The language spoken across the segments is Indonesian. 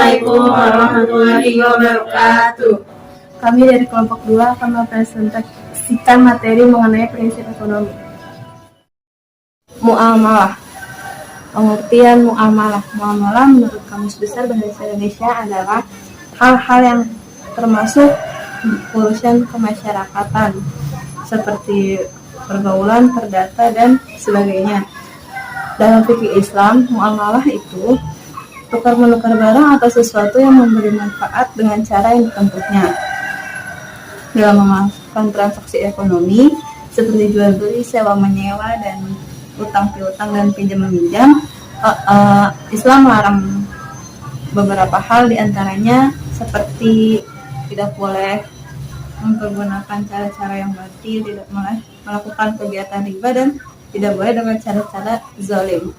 Assalamualaikum warahmatullahi wabarakatuh. Kami dari kelompok 2 akan mempresentasikan materi mengenai prinsip ekonomi. Muamalah. Pengertian muamalah. Muamalah menurut Kamus Besar Bahasa Indonesia adalah hal-hal yang termasuk urusan kemasyarakatan seperti pergaulan, perdata, dan sebagainya. Dalam fikih Islam, muamalah itu tukar-menukar barang atau sesuatu yang memberi manfaat dengan cara yang ditentunya. Dalam melakukan transaksi ekonomi seperti jual beli, sewa menyewa, dan utang piutang dan pinjam meminjam, Islam melarang beberapa hal, diantaranya seperti tidak boleh mempergunakan cara-cara yang batil, tidak boleh melakukan kegiatan riba, dan tidak boleh dengan cara-cara zalim.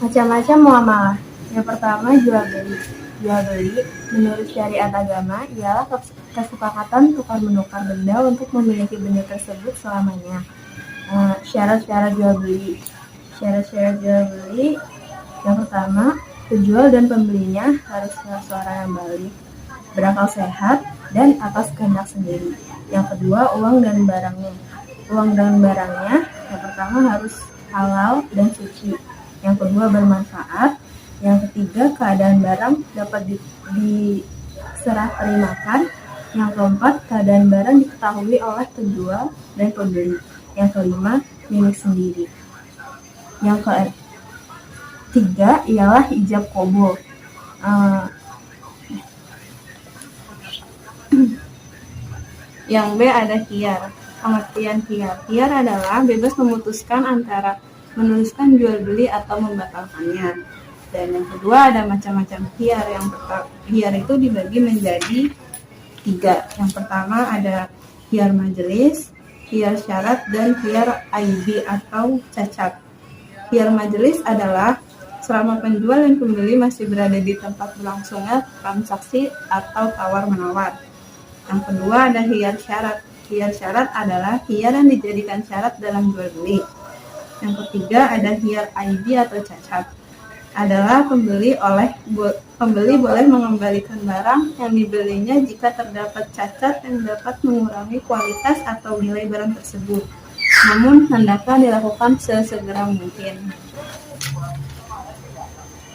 Macam-macam muamalah. Yang pertama, jual beli. Jual beli menurut syariat agama ialah kesepakatan tukar menukar benda untuk memiliki benda tersebut selamanya. Syarat-syarat jual beli. Syarat-syarat jual beli yang pertama, penjual dan pembelinya harus seorang yang balik, berakal sehat, dan atas kehendak sendiri. Yang kedua, uang dan barangnya. Uang dan barangnya yang pertama harus halal dan suci. Yang kedua, bermanfaat. Yang ketiga, keadaan barang dapat diserah terimakan. Yang keempat, keadaan barang diketahui oleh penjual dan pembeli. Yang kelima, milik sendiri. Yang ketiga ialah ijab qabul. Yang B ada khiyar. Pengertian khiyar. Khiyar adalah bebas memutuskan antara meneruskan jual beli atau membatalkannya. Dan yang kedua ada macam-macam khiyar. Khiyar itu dibagi menjadi 3. Yang pertama ada khiyar majelis, khiyar syarat, dan khiyar aibi atau cacat. Khiyar majelis adalah selama penjual dan pembeli masih berada di tempat berlangsungnya transaksi atau tawar-menawar. Yang kedua ada khiyar syarat. Khiyar syarat adalah khiyar yang dijadikan syarat dalam jual beli. Yang ketiga ada khiyar aibi atau cacat. Adalah pembeli boleh mengembalikan barang yang dibelinya jika terdapat cacat yang dapat mengurangi kualitas atau nilai barang tersebut. Namun hendaknya dilakukan sesegera mungkin.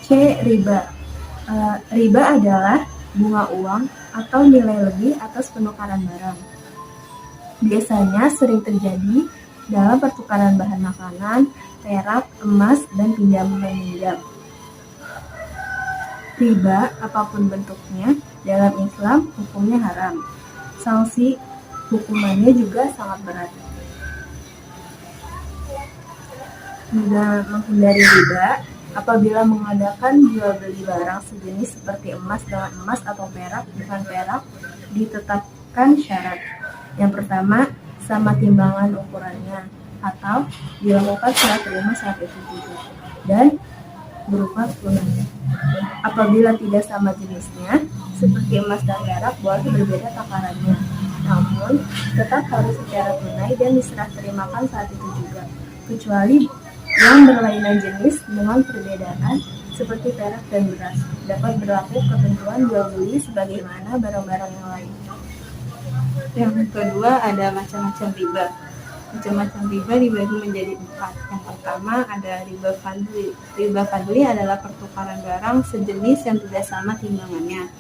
C. Riba. Riba adalah bunga uang atau nilai lebih atas penukaran barang. Biasanya sering terjadi dalam pertukaran bahan makanan, perak, emas, dan pinjam meminjam. Riba, apapun bentuknya, dalam Islam hukumnya haram. Sanksi hukumannya juga sangat berat. Menghindari riba, apabila mengadakan jual beli barang sejenis seperti emas dengan emas atau perak dengan perak, ditetapkan syarat. Yang pertama, sama timbangan ukurannya, atau dilakukan serah terima saat itu juga, dan berupa tunai. Apabila tidak sama jenisnya, seperti emas dan perak, boleh berbeda takarannya, namun tetap harus secara tunai dan diserah terimakan saat itu juga, kecuali yang berlainan jenis dengan perbedaan seperti perak dan beras. Dapat berlaku ketentuan jual beli sebagaimana barang-barang yang lain. Yang kedua ada macam-macam riba. Macam-macam riba dibagi menjadi 4. Yang pertama ada riba fadli. Riba fadli adalah pertukaran barang sejenis yang tidak sama timbangannya.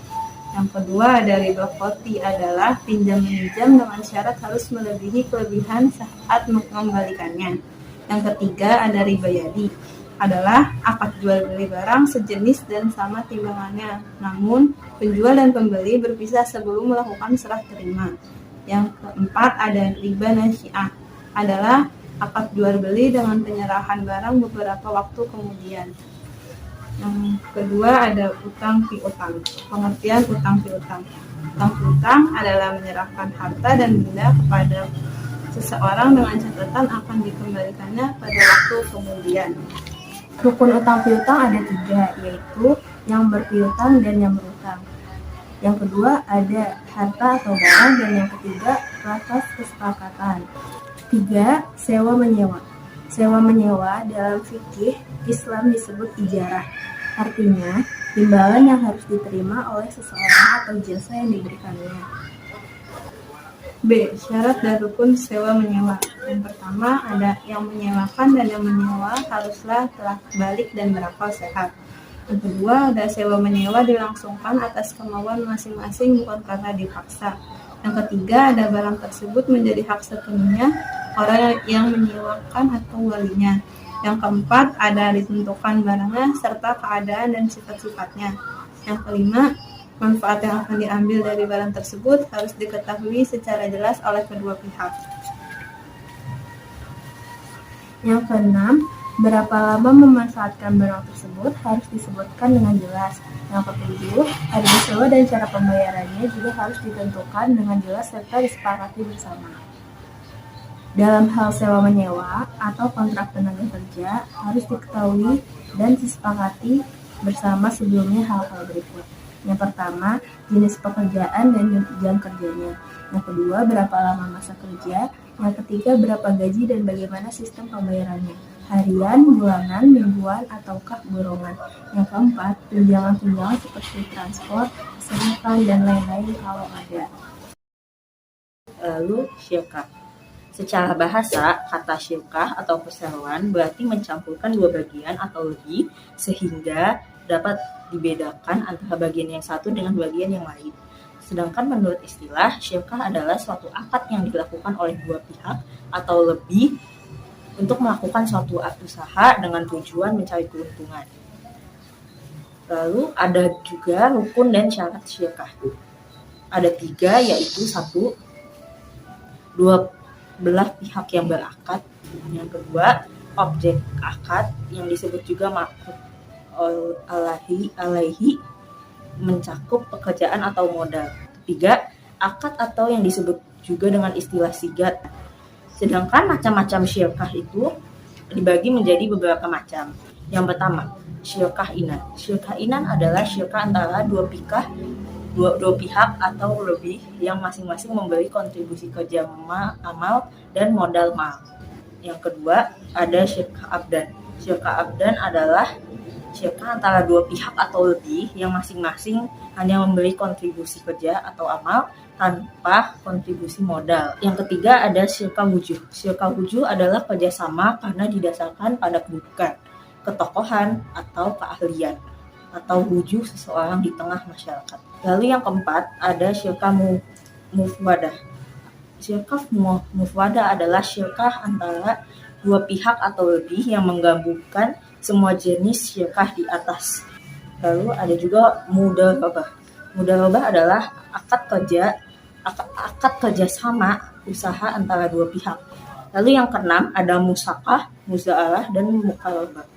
Yang kedua ada riba qoti, adalah pinjam meminjam dengan syarat harus melebihi kelebihan saat mengembalikannya. Yang ketiga ada riba yadi, adalah akad jual beli barang sejenis dan sama timbangannya, namun penjual dan pembeli berpisah sebelum melakukan serah terima. Yang keempat ada riba nasi'ah, adalah akad jual beli dengan penyerahan barang beberapa waktu kemudian. Yang kedua ada utang piutang. Pengertian utang piutang. Utang piutang adalah menyerahkan harta dan benda kepada seseorang dengan catatan akan dikembalikannya pada waktu kemudian. Rukun utang piutang ada 3, yaitu yang berpiutang dan yang berutang. Yang kedua ada harta atau barang, dan yang ketiga atas kesepakatan. 3. Sewa menyewa. Sewa menyewa dalam fikih Islam disebut ijarah. Artinya Imbalan yang harus diterima oleh seseorang atau jasa yang diberikannya. B. Syarat dan rukun sewa menyewa. Yang pertama ada yang menyewakan dan yang menyewa haruslah telah balik dan berakal sehat. Yang kedua ada sewa menyewa dilangsungkan atas kemauan masing-masing bukan karena dipaksa. Yang ketiga ada barang tersebut menjadi hak sepenuhnya orang yang menyewakan atau walinya. Yang keempat ada ditentukan barangnya serta keadaan dan sifat-sifatnya. Yang kelima, manfaat yang akan diambil dari barang tersebut harus diketahui secara jelas oleh kedua pihak. Yang keenam, berapa lama memanfaatkan barang tersebut harus disebutkan dengan jelas. Yang ketujuh, harga sewa dan cara pembayarannya juga harus ditentukan dengan jelas serta disepakati bersama. Dalam hal sewa menyewa atau kontrak tenaga kerja harus diketahui dan disepakati bersama sebelumnya hal-hal berikut. Yang pertama, jenis pekerjaan dan jam kerjanya. Yang kedua, berapa lama masa kerja. Yang ketiga, berapa gaji dan bagaimana sistem pembayarannya. Harian, bulanan, mingguan, ataukah borongan. Yang keempat, tunjangan-tunjangan seperti transport, kesehatan, dan lain-lain kalau ada. Lalu syirkah. Secara bahasa, kata syirkah atau perseroan berarti mencampurkan dua bagian atau lebih sehingga dapat dibedakan antara bagian yang satu dengan bagian yang lain. Sedangkan menurut istilah, syirkah adalah suatu akad yang dilakukan oleh dua pihak atau lebih untuk melakukan suatu usaha dengan tujuan mencari keuntungan. Lalu ada juga rukun dan syarat syirkah. Ada 3, yaitu 1, dua belah pihak yang berakad. Yang kedua, objek akad yang disebut juga ma'qud alaihi mencakup pekerjaan atau modal. 3, akad atau yang disebut juga dengan istilah sigat. Sedangkan macam-macam syirkah itu dibagi menjadi beberapa macam. Yang pertama, syirkah inan. Syirkah inan adalah syirkah antara dua pihak atau lebih yang masing-masing memberi kontribusi kerja amal dan modal mal. Yang kedua, ada syirkah abdan. Syirkah abdan adalah syirkah antara dua pihak atau lebih yang masing-masing hanya memberi kontribusi kerja atau amal tanpa kontribusi modal. Yang ketiga ada syirkah wujuh. Syirkah wujuh adalah kerjasama karena didasarkan pada kedudukan, ketokohan, atau keahlian atau wujuh seseorang di tengah masyarakat. Lalu yang keempat ada syirkah mufwadah. Syirkah mufwadah adalah syirkah antara dua pihak atau lebih yang menggabungkan semua jenis syirkah di atas. Lalu ada juga mudharabah. Mudharabah adalah akad kerjasama usaha antara dua pihak. Lalu yang keenam ada musaqah, muza'arah, dan muqarabah.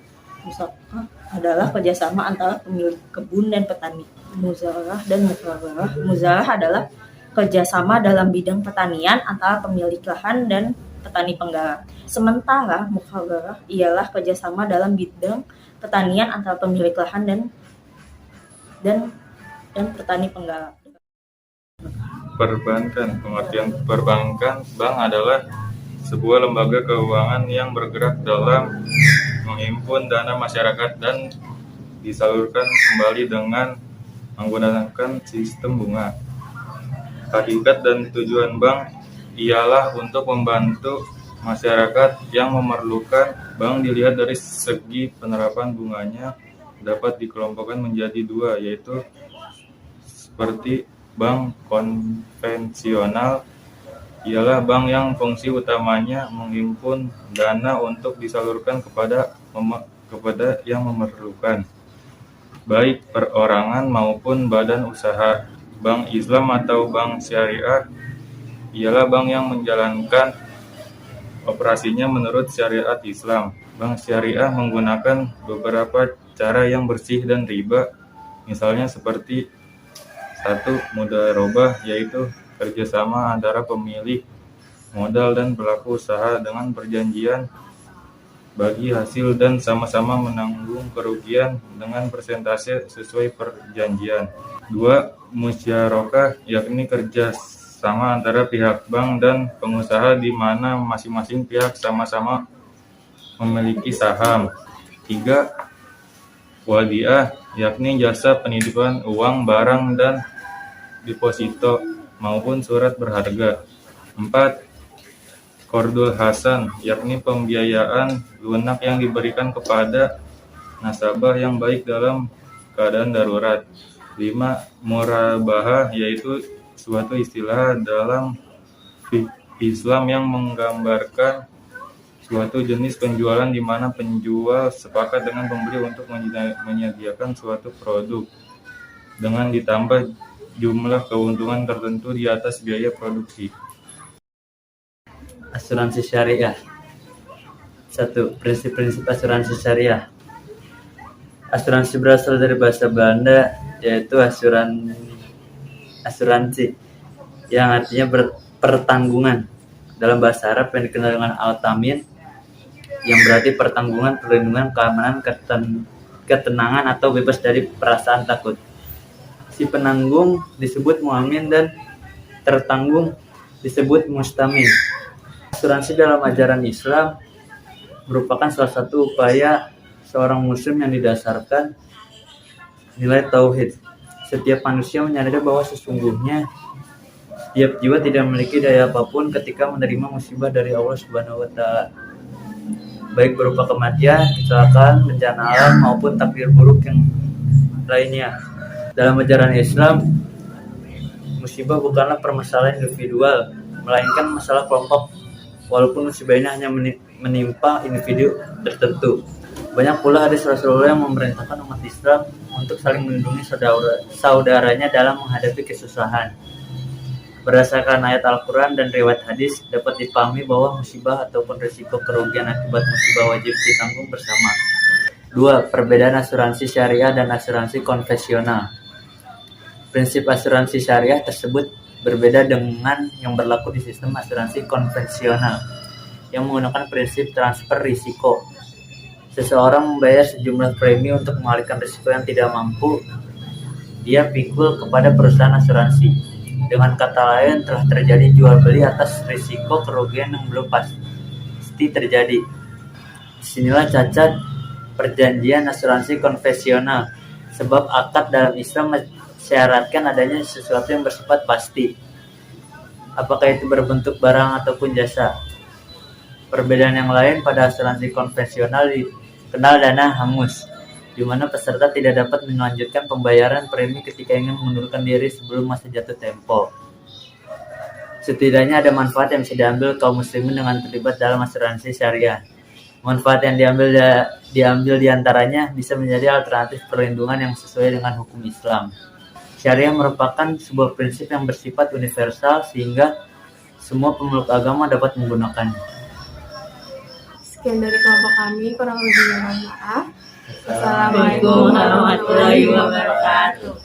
Musaqah adalah kerjasama antara pemilik kebun dan petani. Muza'arah dan muqarabah. Muza'arah adalah kerjasama dalam bidang pertanian antara pemilik lahan dan petani penggarap. Sementara muqarabah ialah kerjasama dalam bidang pertanian antara pemilik lahan dan petani penggarap. Perbankan. Pengertian perbankan, bank adalah sebuah lembaga keuangan yang bergerak dalam menghimpun dana masyarakat dan disalurkan kembali dengan menggunakan sistem bunga. Hakikat dan tujuan bank ialah untuk membantu masyarakat yang memerlukan. Bank dilihat dari segi penerapan bunganya dapat dikelompokkan menjadi 2, yaitu seperti bank konvensional ialah bank yang fungsi utamanya menghimpun dana untuk disalurkan kepada yang memerlukan, baik perorangan maupun badan usaha. Bank Islam atau bank syariah ialah bank yang menjalankan operasinya menurut syariat Islam. Bank syariah menggunakan beberapa cara yang bersih dan riba, misalnya seperti 1. Mudharabah, yaitu kerjasama antara pemilik modal dan pelaku usaha dengan perjanjian bagi hasil dan sama-sama menanggung kerugian dengan persentase sesuai perjanjian. 2. Musyarakah, yakni kerjasama antara pihak bank dan pengusaha di mana masing-masing pihak sama-sama memiliki saham. 3. Wadiah, yakni jasa penitipan uang, barang, dan deposito maupun surat berharga. 4. Qardul hasan, yakni pembiayaan lunak yang diberikan kepada nasabah yang baik dalam keadaan darurat. 5. Murabahah, yaitu suatu istilah dalam Islam yang menggambarkan suatu jenis penjualan di mana penjual sepakat dengan pembeli untuk menyediakan suatu produk dengan ditambah jumlah keuntungan tertentu di atas biaya produksi. Asuransi syariah. 1. Prinsip-prinsip asuransi syariah. Asuransi berasal dari bahasa Belanda, yaitu asuransi yang artinya pertanggungan. Dalam bahasa Arab yang dikenal dengan al-tamin, yang berarti pertanggungan, perlindungan, keamanan, ketenangan, atau bebas dari perasaan takut. Si penanggung disebut muamin dan tertanggung disebut mustamin. Asuransi dalam ajaran Islam merupakan salah satu upaya seorang muslim yang didasarkan nilai tauhid. Setiap manusia menyadari bahwa sesungguhnya setiap jiwa tidak memiliki daya apapun ketika menerima musibah dari Allah Subhanahu wa taala. Baik berupa kematian, kecelakaan, bencana alam maupun takdir buruk yang lainnya. Dalam ajaran Islam, musibah bukanlah permasalahan individual, melainkan masalah kelompok. Walaupun musibah ini hanya menimpa individu tertentu, banyak pula hadis Rasulullah yang memerintahkan umat Islam untuk saling melindungi saudaranya dalam menghadapi kesusahan. Berdasarkan ayat Al-Quran dan riwayat hadis, dapat dipahami bahwa musibah ataupun risiko kerugian akibat musibah wajib ditanggung bersama. 2. Perbedaan asuransi syariah dan asuransi konvensional. Prinsip asuransi syariah tersebut berbeda dengan yang berlaku di sistem asuransi konvensional, yang menggunakan prinsip transfer risiko. Seseorang membayar sejumlah premi untuk mengalihkan risiko yang tidak mampu dia pikul kepada perusahaan asuransi. Dengan kata lain, telah terjadi jual beli atas risiko kerugian yang belum pasti terjadi. Disinilah cacat perjanjian asuransi konvensional, sebab akad dalam Islam mensyaratkan adanya sesuatu yang bersifat pasti, apakah itu berbentuk barang ataupun jasa. Perbedaan yang lain pada asuransi konvensional dikenal dana hangus, di mana peserta tidak dapat melanjutkan pembayaran premi ketika ingin mengundurkan diri sebelum masa jatuh tempo. Setidaknya ada manfaat yang bisa diambil kaum muslimin dengan terlibat dalam asuransi syariah. Manfaat yang diambil diantaranya bisa menjadi alternatif perlindungan yang sesuai dengan hukum Islam. Syariah merupakan sebuah prinsip yang bersifat universal sehingga semua pemeluk agama dapat menggunakannya. Sekian dari kelompok kami, kurang lebihnya mohon maaf. Assalamualaikum warahmatullahi wabarakatuh.